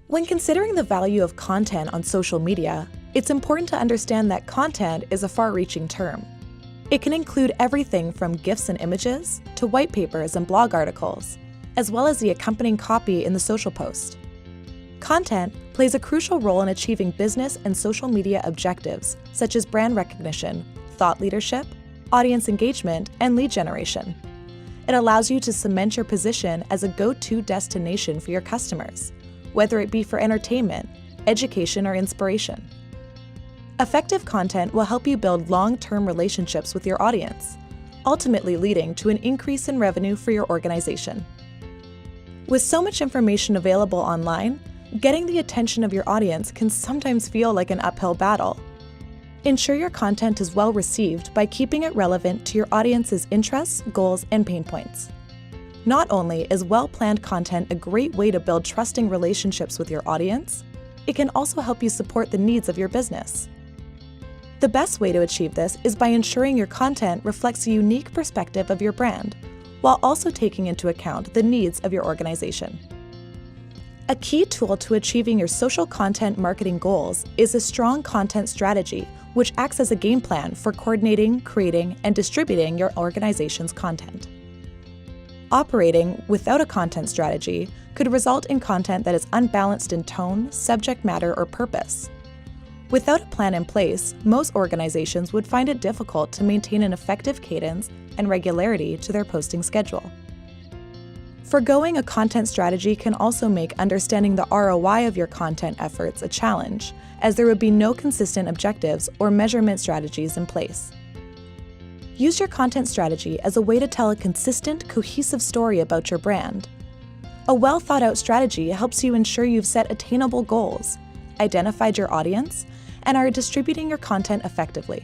When considering the value of content on social media, it's important to understand that content is a far-reaching term. It can include everything from GIFs and images to white papers and blog articles, as well as the accompanying copy in the social post. Content plays a crucial role in achieving business and social media objectives, such as brand recognition, thought leadership, audience engagement, and lead generation. It allows you to cement your position as a go-to destination for your customers, whether it be for entertainment, education, or inspiration. Effective content will help you build long-term relationships with your audience, ultimately leading to an increase in revenue for your organization. With so much information available online, getting the attention of your audience can sometimes feel like an uphill battle. Ensure your content is well received by keeping it relevant to your audience's interests, goals, and pain points. Not only is well-planned content a great way to build trusting relationships with your audience, it can also help you support the needs of your business. The best way to achieve this is by ensuring your content reflects a unique perspective of your brand, while also taking into account the needs of your organization. A key tool to achieving your social content marketing goals is a strong content strategy, which acts as a game plan for coordinating, creating, and distributing your organization's content. Operating without a content strategy could result in content that is unbalanced in tone, subject matter, or purpose. Without a plan in place, most organizations would find it difficult to maintain an effective cadence and regularity to their posting schedule. Forgoing a content strategy can also make understanding the ROI of your content efforts a challenge, as there would be no consistent objectives or measurement strategies in place. Use your content strategy as a way to tell a consistent, cohesive story about your brand. A well-thought-out strategy helps you ensure you've set attainable goals, identified your audience, and are distributing your content effectively.